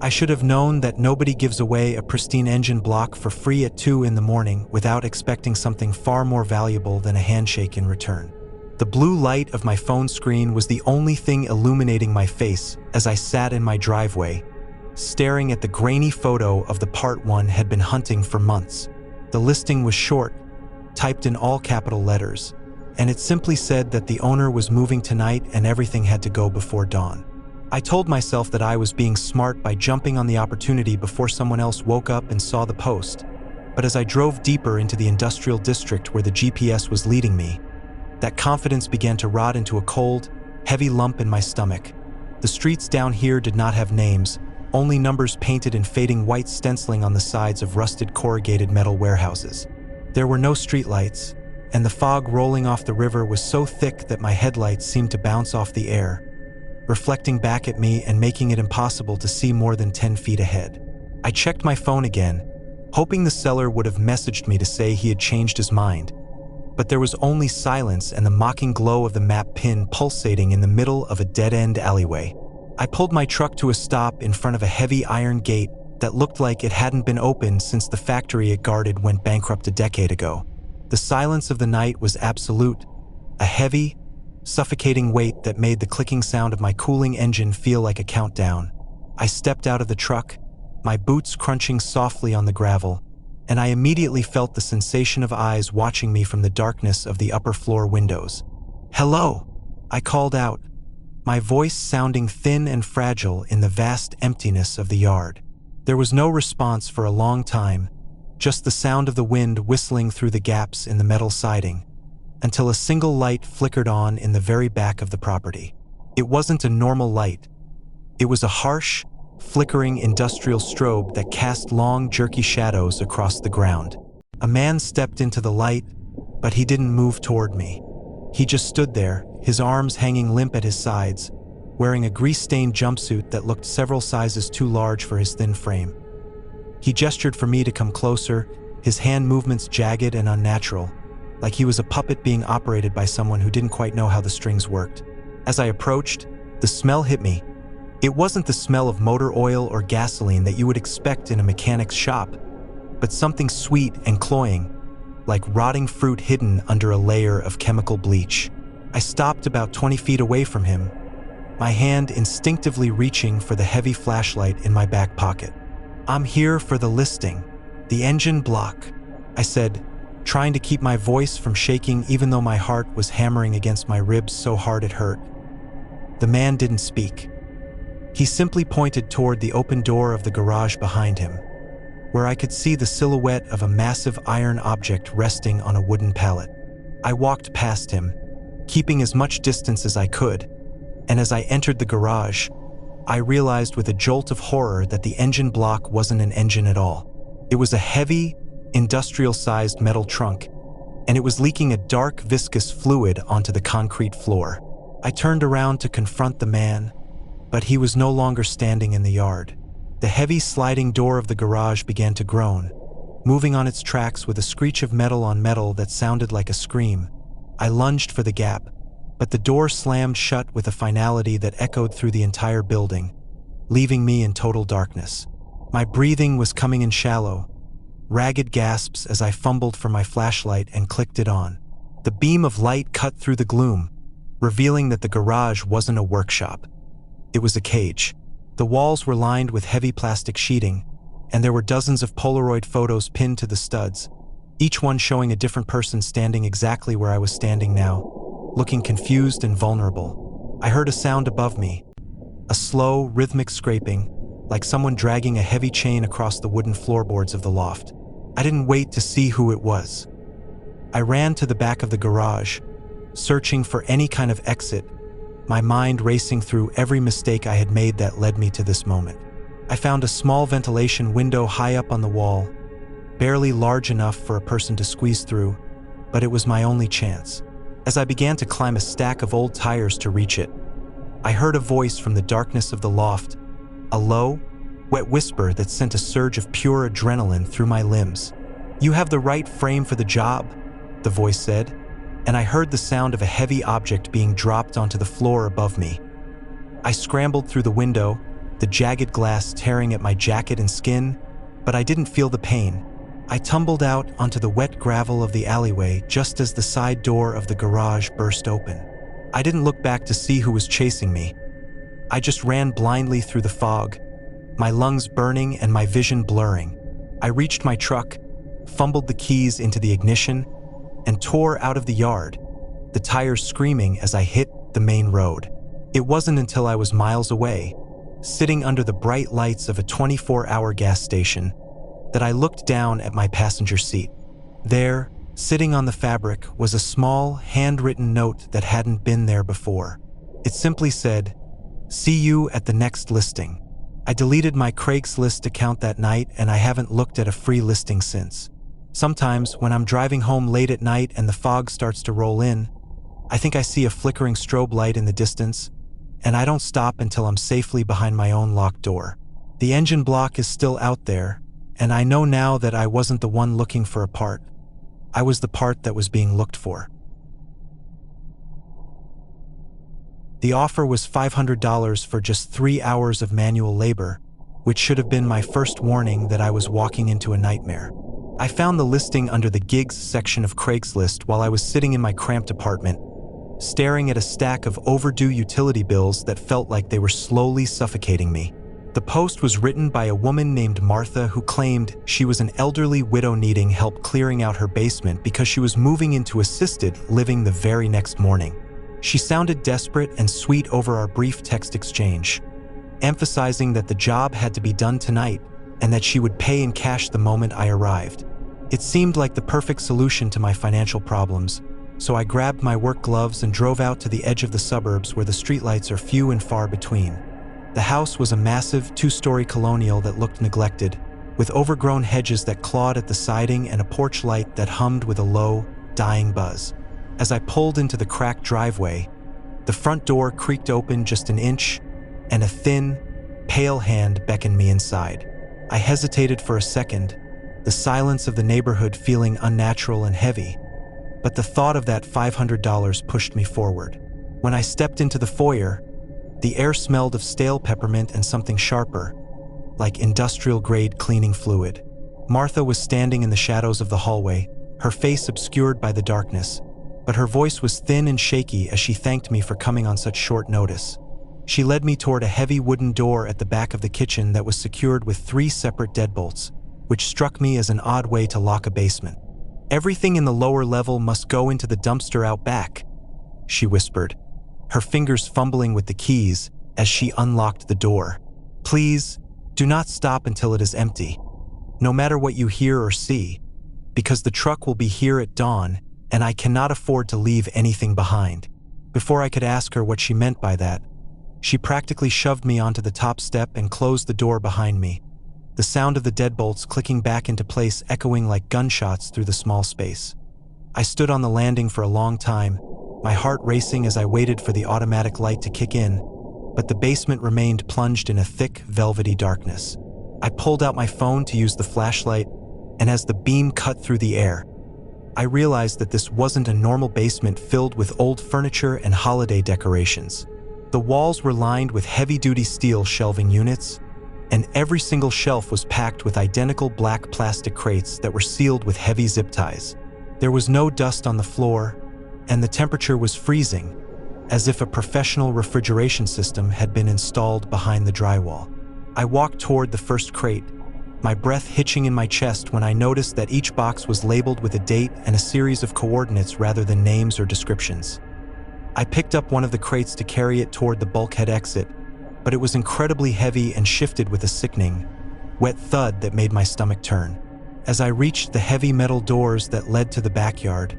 I should have known that nobody gives away a pristine engine block for free at 2 in the morning without expecting something far more valuable than a handshake in return. The blue light of my phone screen was the only thing illuminating my face as I sat in my driveway, staring at the grainy photo of the part one had been hunting for months. The listing was short, typed in all capital letters, and it simply said that the owner was moving tonight and everything had to go before dawn. I told myself that I was being smart by jumping on the opportunity before someone else woke up and saw the post, but as I drove deeper into the industrial district where the GPS was leading me, that confidence began to rot into a cold, heavy lump in my stomach. The streets down here did not have names, only numbers painted in fading white stenciling on the sides of rusted corrugated metal warehouses. There were no streetlights, and the fog rolling off the river was so thick that my headlights seemed to bounce off the air, reflecting back at me and making it impossible to see more than 10 feet ahead. I checked my phone again, hoping the seller would have messaged me to say he had changed his mind, but there was only silence and the mocking glow of the map pin pulsating in the middle of a dead-end alleyway. I pulled my truck to a stop in front of a heavy iron gate that looked like it hadn't been opened since the factory it guarded went bankrupt a decade ago. The silence of the night was absolute, a heavy, suffocating weight that made the clicking sound of my cooling engine feel like a countdown. I stepped out of the truck, my boots crunching softly on the gravel, and I immediately felt the sensation of eyes watching me from the darkness of the upper floor windows. "Hello," I called out, my voice sounding thin and fragile in the vast emptiness of the yard. There was no response for a long time, just the sound of the wind whistling through the gaps in the metal siding, until a single light flickered on in the very back of the property. It wasn't a normal light. It was a harsh, flickering industrial strobe that cast long, jerky shadows across the ground. A man stepped into the light, but he didn't move toward me. He just stood there, his arms hanging limp at his sides, wearing a grease-stained jumpsuit that looked several sizes too large for his thin frame. He gestured for me to come closer, his hand movements jagged and unnatural, like he was a puppet being operated by someone who didn't quite know how the strings worked. As I approached, the smell hit me. It wasn't the smell of motor oil or gasoline that you would expect in a mechanic's shop, but something sweet and cloying, like rotting fruit hidden under a layer of chemical bleach. I stopped about 20 feet away from him, my hand instinctively reaching for the heavy flashlight in my back pocket. "I'm here for the listing, the engine block," I said, trying to keep my voice from shaking even though my heart was hammering against my ribs so hard it hurt. The man didn't speak. He simply pointed toward the open door of the garage behind him, where I could see the silhouette of a massive iron object resting on a wooden pallet. I walked past him, keeping as much distance as I could, and as I entered the garage, I realized with a jolt of horror that the engine block wasn't an engine at all. It was a heavy, industrial-sized metal trunk, and it was leaking a dark, viscous fluid onto the concrete floor. I turned around to confront the man, but he was no longer standing in the yard. The heavy sliding door of the garage began to groan, moving on its tracks with a screech of metal on metal that sounded like a scream. I lunged for the gap, but the door slammed shut with a finality that echoed through the entire building, leaving me in total darkness. My breathing was coming in shallow, ragged gasps as I fumbled for my flashlight and clicked it on. The beam of light cut through the gloom, revealing that the garage wasn't a workshop. It was a cage. The walls were lined with heavy plastic sheeting, and there were dozens of Polaroid photos pinned to the studs, each one showing a different person standing exactly where I was standing now, looking confused and vulnerable. I heard a sound above me, a slow, rhythmic scraping, like someone dragging a heavy chain across the wooden floorboards of the loft. I didn't wait to see who it was. I ran to the back of the garage, searching for any kind of exit, my mind racing through every mistake I had made that led me to this moment. I found a small ventilation window high up on the wall, barely large enough for a person to squeeze through, but it was my only chance. As I began to climb a stack of old tires to reach it, I heard a voice from the darkness of the loft, a low, wet whisper that sent a surge of pure adrenaline through my limbs. "You have the right frame for the job," the voice said, and I heard the sound of a heavy object being dropped onto the floor above me. I scrambled through the window, the jagged glass tearing at my jacket and skin, but I didn't feel the pain. I tumbled out onto the wet gravel of the alleyway just as the side door of the garage burst open. I didn't look back to see who was chasing me. I just ran blindly through the fog, my lungs burning and my vision blurring. I reached my truck, fumbled the keys into the ignition, and tore out of the yard, the tires screaming as I hit the main road. It wasn't until I was miles away, sitting under the bright lights of a 24-hour gas station, that I looked down at my passenger seat. There, sitting on the fabric, was a small, handwritten note that hadn't been there before. It simply said, "See you at the next listing." I deleted my Craigslist account that night, and I haven't looked at a free listing since. Sometimes, when I'm driving home late at night and the fog starts to roll in, I think I see a flickering strobe light in the distance, and I don't stop until I'm safely behind my own locked door. The engine block is still out there, and I know now that I wasn't the one looking for a part. I was the part that was being looked for. The offer was $500 for just 3 hours of manual labor, which should have been my first warning that I was walking into a nightmare. I found the listing under the gigs section of Craigslist while I was sitting in my cramped apartment, staring at a stack of overdue utility bills that felt like they were slowly suffocating me. The post was written by a woman named Martha who claimed she was an elderly widow needing help clearing out her basement because she was moving into assisted living the very next morning. She sounded desperate and sweet over our brief text exchange, emphasizing that the job had to be done tonight and that she would pay in cash the moment I arrived. It seemed like the perfect solution to my financial problems, so I grabbed my work gloves and drove out to the edge of the suburbs where the streetlights are few and far between. The house was a massive, 2-story colonial that looked neglected, with overgrown hedges that clawed at the siding and a porch light that hummed with a low, dying buzz. As I pulled into the cracked driveway, the front door creaked open just an inch, and a thin, pale hand beckoned me inside. I hesitated for a second, the silence of the neighborhood feeling unnatural and heavy, but the thought of that $500 pushed me forward. When I stepped into the foyer, the air smelled of stale peppermint and something sharper, like industrial-grade cleaning fluid. Martha was standing in the shadows of the hallway, her face obscured by the darkness, but her voice was thin and shaky as she thanked me for coming on such short notice. She led me toward a heavy wooden door at the back of the kitchen that was secured with 3 separate deadbolts, which struck me as an odd way to lock a basement. "Everything in the lower level must go into the dumpster out back," she whispered, her fingers fumbling with the keys as she unlocked the door. "Please, do not stop until it is empty, no matter what you hear or see, because the truck will be here at dawn, and I cannot afford to leave anything behind." Before I could ask her what she meant by that, she practically shoved me onto the top step and closed the door behind me, the sound of the deadbolts clicking back into place echoing like gunshots through the small space. I stood on the landing for a long time, my heart racing as I waited for the automatic light to kick in, but the basement remained plunged in a thick, velvety darkness. I pulled out my phone to use the flashlight, and as the beam cut through the air, I realized that this wasn't a normal basement filled with old furniture and holiday decorations. The walls were lined with heavy-duty steel shelving units, and every single shelf was packed with identical black plastic crates that were sealed with heavy zip ties. There was no dust on the floor, and the temperature was freezing, as if a professional refrigeration system had been installed behind the drywall. I walked toward the first crate, my breath hitching in my chest when I noticed that each box was labeled with a date and a series of coordinates rather than names or descriptions. I picked up one of the crates to carry it toward the bulkhead exit, but it was incredibly heavy and shifted with a sickening, wet thud that made my stomach turn. As I reached the heavy metal doors that led to the backyard,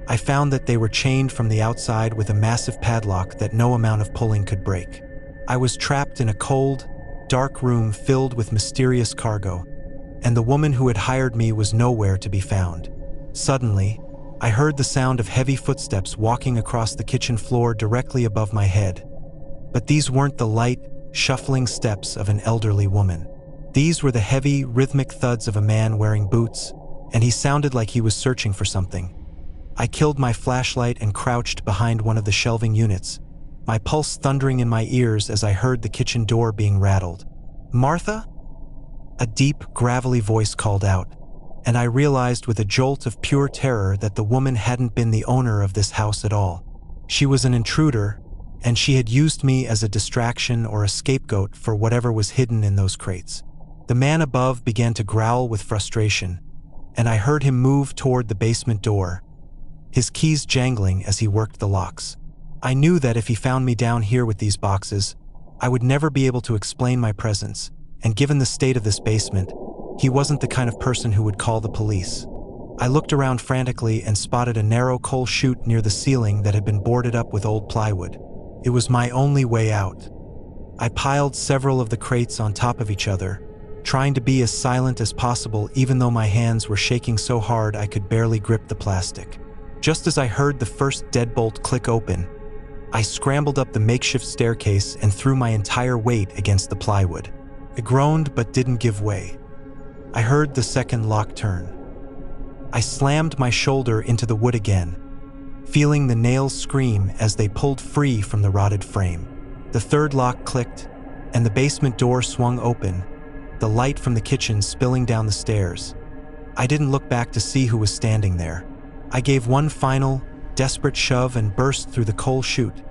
I found that they were chained from the outside with a massive padlock that no amount of pulling could break. I was trapped in a cold, dark room filled with mysterious cargo, and the woman who had hired me was nowhere to be found. Suddenly, I heard the sound of heavy footsteps walking across the kitchen floor directly above my head. But these weren't the light, shuffling steps of an elderly woman. These were the heavy, rhythmic thuds of a man wearing boots, and he sounded like he was searching for something. I killed my flashlight and crouched behind one of the shelving units, my pulse thundering in my ears as I heard the kitchen door being rattled. "Martha?" A deep, gravelly voice called out, and I realized with a jolt of pure terror that the woman hadn't been the owner of this house at all. She was an intruder, and she had used me as a distraction or a scapegoat for whatever was hidden in those crates. The man above began to growl with frustration, and I heard him move toward the basement door, his keys jangling as he worked the locks. I knew that if he found me down here with these boxes, I would never be able to explain my presence, and given the state of this basement, he wasn't the kind of person who would call the police. I looked around frantically and spotted a narrow coal chute near the ceiling that had been boarded up with old plywood. It was my only way out. I piled several of the crates on top of each other, trying to be as silent as possible even though my hands were shaking so hard I could barely grip the plastic. Just as I heard the first deadbolt click open, I scrambled up the makeshift staircase and threw my entire weight against the plywood. I groaned but didn't give way. I heard the second lock turn. I slammed my shoulder into the wood again, feeling the nails scream as they pulled free from the rotted frame. The third lock clicked, and the basement door swung open, the light from the kitchen spilling down the stairs. I didn't look back to see who was standing there. I gave one final, desperate shove and burst through the coal chute,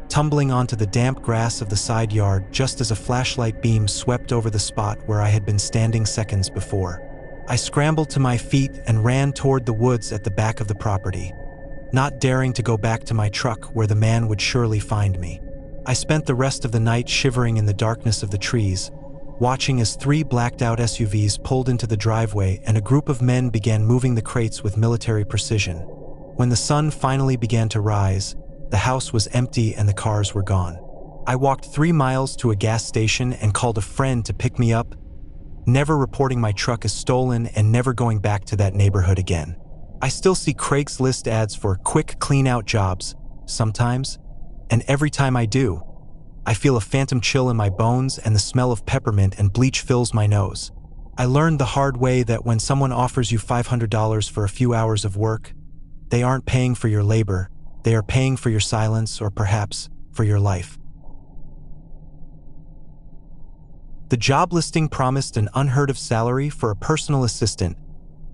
tumbling onto the damp grass of the side yard just as a flashlight beam swept over the spot where I had been standing seconds before. I scrambled to my feet and ran toward the woods at the back of the property, not daring to go back to my truck where the man would surely find me. I spent the rest of the night shivering in the darkness of the trees, watching as 3 blacked-out SUVs pulled into the driveway and a group of men began moving the crates with military precision. When the sun finally began to rise, the house was empty and the cars were gone. I walked 3 miles to a gas station and called a friend to pick me up, never reporting my truck as stolen and never going back to that neighborhood again. I still see Craigslist ads for quick clean-out jobs, sometimes, and every time I do, I feel a phantom chill in my bones and the smell of peppermint and bleach fills my nose. I learned the hard way that when someone offers you $500 for a few hours of work, they aren't paying for your labor, they are paying for your silence or perhaps for your life. The job listing promised an unheard-of salary for a personal assistant,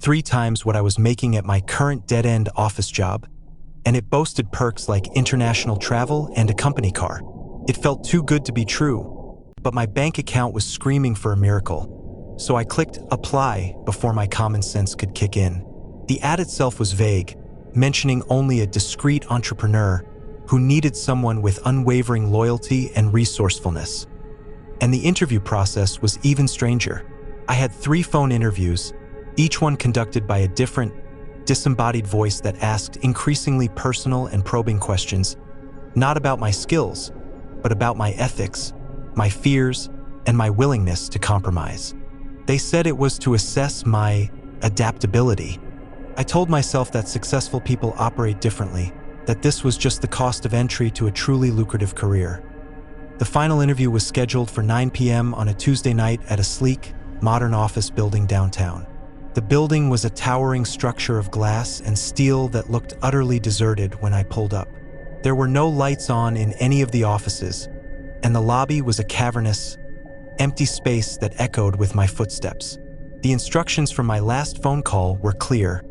3 times what I was making at my current dead-end office job, and it boasted perks like international travel and a company car. It felt too good to be true, but my bank account was screaming for a miracle, so I clicked apply before my common sense could kick in. The ad itself was vague, mentioning only a discreet entrepreneur who needed someone with unwavering loyalty and resourcefulness. And the interview process was even stranger. I had 3 phone interviews, each one conducted by a different, disembodied voice that asked increasingly personal and probing questions, not about my skills, but about my ethics, my fears, and my willingness to compromise. They said it was to assess my adaptability. I told myself that successful people operate differently, that this was just the cost of entry to a truly lucrative career. The final interview was scheduled for 9 p.m. on a Tuesday night at a sleek, modern office building downtown. The building was a towering structure of glass and steel that looked utterly deserted when I pulled up. There were no lights on in any of the offices, and the lobby was a cavernous, empty space that echoed with my footsteps. The instructions from my last phone call were clear.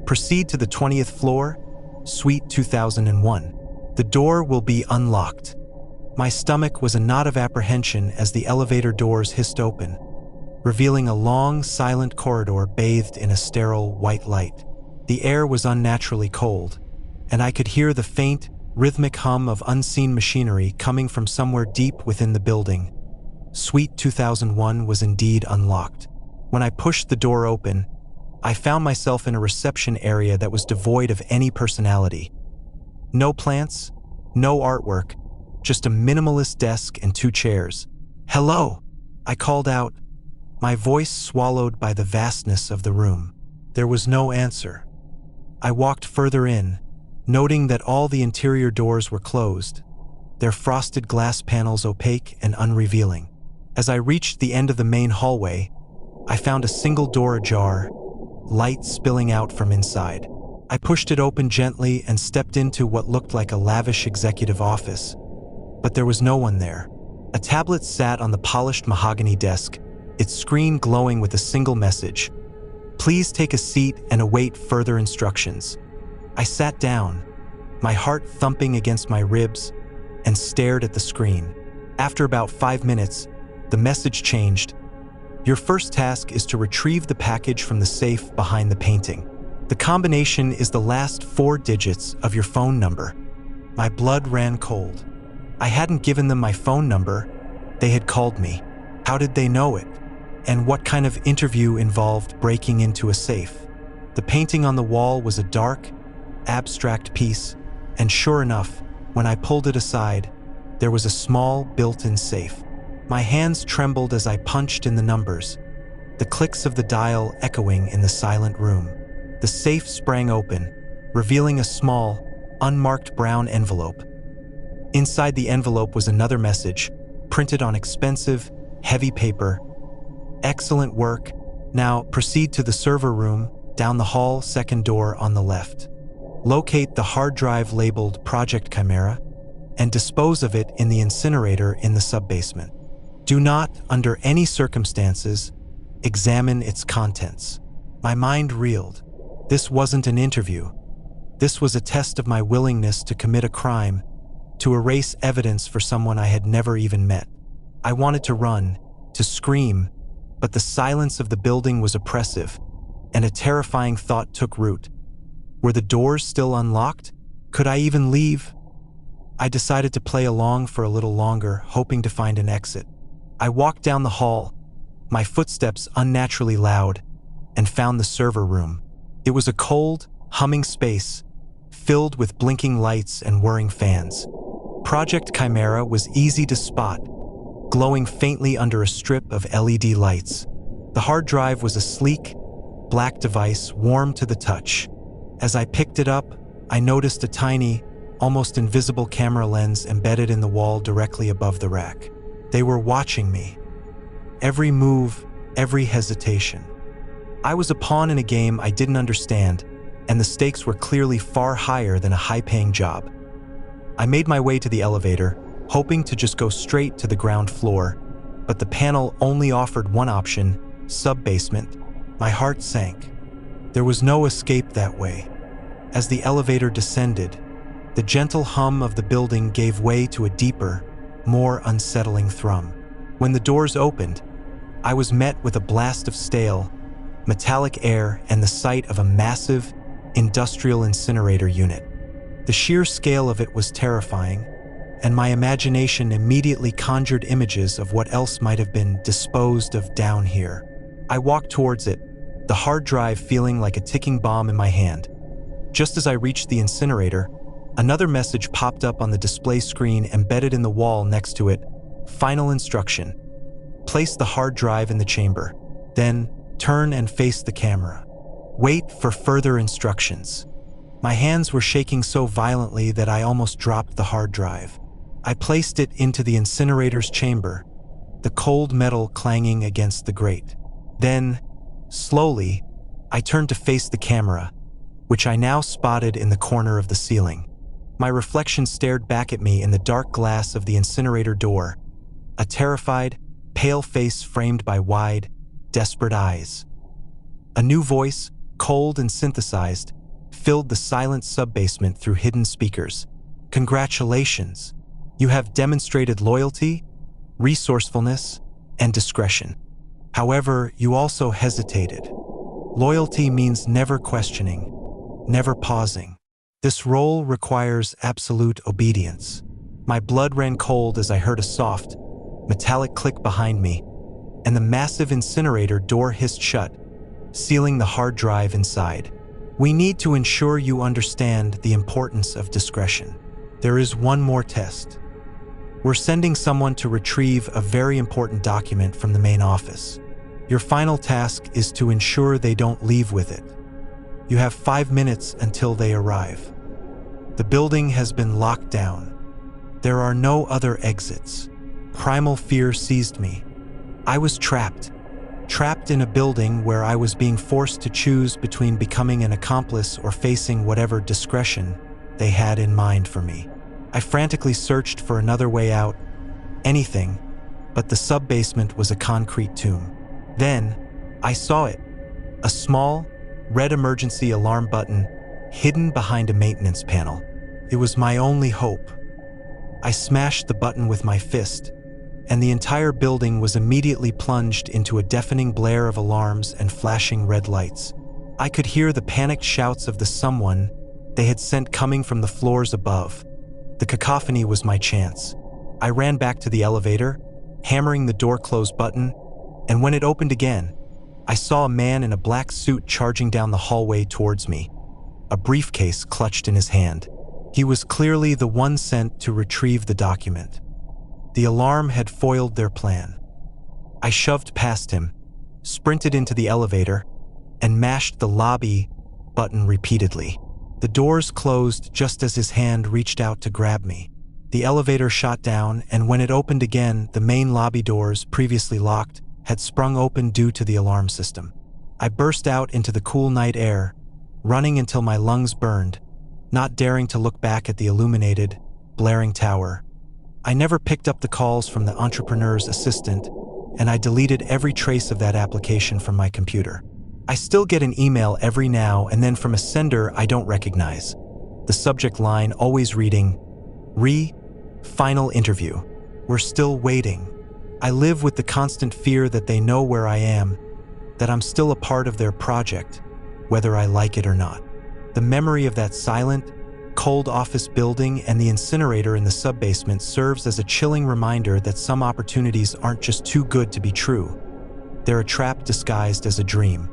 Proceed to the 20th floor, Suite 2001. The door will be unlocked. My stomach was a knot of apprehension as the elevator doors hissed open, revealing a long, silent corridor bathed in a sterile white light. The air was unnaturally cold, and I could hear the faint, rhythmic hum of unseen machinery coming from somewhere deep within the building. Suite 2001 was indeed unlocked. When I pushed the door open, I found myself in a reception area that was devoid of any personality. No plants, no artwork, just a minimalist desk and 2 chairs. "Hello," I called out, my voice swallowed by the vastness of the room. There was no answer. I walked further in, noting that all the interior doors were closed, their frosted glass panels opaque and unrevealing. As I reached the end of the main hallway, I found a single door ajar, light spilling out from inside. I pushed it open gently and stepped into what looked like a lavish executive office, but there was no one there. A tablet sat on the polished mahogany desk, its screen glowing with a single message: "Please take a seat and await further instructions." I sat down, my heart thumping against my ribs, and stared at the screen. After about 5 minutes, the message changed. "Your first task is to retrieve the package from the safe behind the painting. The combination is the last 4 digits of your phone number." My blood ran cold. I hadn't given them my phone number. They had called me. How did they know it? And what kind of interview involved breaking into a safe? The painting on the wall was a dark, abstract piece, and sure enough, when I pulled it aside, there was a small, built-in safe. My hands trembled as I punched in the numbers, the clicks of the dial echoing in the silent room. The safe sprang open, revealing a small, unmarked brown envelope. Inside the envelope was another message, printed on expensive, heavy paper: "Excellent work. Now proceed to the server room, down the hall, second door on the left. Locate the hard drive labeled Project Chimera and dispose of it in the incinerator in the sub-basement. Do not, under any circumstances, examine its contents." My mind reeled. This wasn't an interview. This was a test of my willingness to commit a crime, to erase evidence for someone I had never even met. I wanted to run, to scream, but the silence of the building was oppressive, and a terrifying thought took root. Were the doors still unlocked? Could I even leave? I decided to play along for a little longer, hoping to find an exit. I walked down the hall, my footsteps unnaturally loud, and found the server room. It was a cold, humming space, filled with blinking lights and whirring fans. Project Chimera was easy to spot, glowing faintly under a strip of LED lights. The hard drive was a sleek, black device, warm to the touch. As I picked it up, I noticed a tiny, almost invisible camera lens embedded in the wall directly above the rack. They were watching me. Every move, every hesitation. I was a pawn in a game I didn't understand, and the stakes were clearly far higher than a high-paying job. I made my way to the elevator, hoping to just go straight to the ground floor, but the panel only offered one option: sub-basement. My heart sank. There was no escape that way. As the elevator descended, the gentle hum of the building gave way to a deeper, more unsettling thrum. When the doors opened, I was met with a blast of stale, metallic air and the sight of a massive, industrial incinerator unit. The sheer scale of it was terrifying, and my imagination immediately conjured images of what else might have been disposed of down here. I walked towards it, the hard drive feeling like a ticking bomb in my hand. Just as I reached the incinerator, another message popped up on the display screen embedded in the wall next to it: "Final instruction. Place the hard drive in the chamber. Then, turn and face the camera. Wait for further instructions." My hands were shaking so violently that I almost dropped the hard drive. I placed it into the incinerator's chamber, the cold metal clanging against the grate. Then, slowly, I turned to face the camera, which I now spotted in the corner of the ceiling. My reflection stared back at me in the dark glass of the incinerator door, a terrified, pale face framed by wide, desperate eyes. A new voice, cold and synthesized, filled the silent sub-basement through hidden speakers. "Congratulations. You have demonstrated loyalty, resourcefulness, and discretion. However, you also hesitated. Loyalty means never questioning, never pausing. This role requires absolute obedience." My blood ran cold as I heard a soft, metallic click behind me, and the massive incinerator door hissed shut, sealing the hard drive inside. "We need to ensure you understand the importance of discretion. There is one more test. We're sending someone to retrieve a very important document from the main office. Your final task is to ensure they don't leave with it. You have 5 minutes until they arrive. The building has been locked down. There are no other exits." Primal fear seized me. I was trapped in a building where I was being forced to choose between becoming an accomplice or facing whatever discretion they had in mind for me. I frantically searched for another way out, anything, but the sub-basement was a concrete tomb. Then, I saw it, a small, red emergency alarm button hidden behind a maintenance panel. It was my only hope. I smashed the button with my fist, and the entire building was immediately plunged into a deafening blare of alarms and flashing red lights. I could hear the panicked shouts of the someone they had sent coming from the floors above. The cacophony was my chance. I ran back to the elevator, hammering the door close button, and when it opened again, I saw a man in a black suit charging down the hallway towards me, a briefcase clutched in his hand. He was clearly the one sent to retrieve the document. The alarm had foiled their plan. I shoved past him, sprinted into the elevator, and mashed the lobby button repeatedly. The doors closed just as his hand reached out to grab me. The elevator shot down, and when it opened again, the main lobby doors, previously locked, had sprung open due to the alarm system. I burst out into the cool night air, running until my lungs burned, not daring to look back at the illuminated, blaring tower. I never picked up the calls from the entrepreneur's assistant, and I deleted every trace of that application from my computer. I still get an email every now and then from a sender I don't recognize. The subject line always reading, Final interview. We're still waiting. I live with the constant fear that they know where I am, that I'm still a part of their project, whether I like it or not. The memory of that silent, cold office building and the incinerator in the sub-basement serves as a chilling reminder that some opportunities aren't just too good to be true. They're a trap disguised as a dream.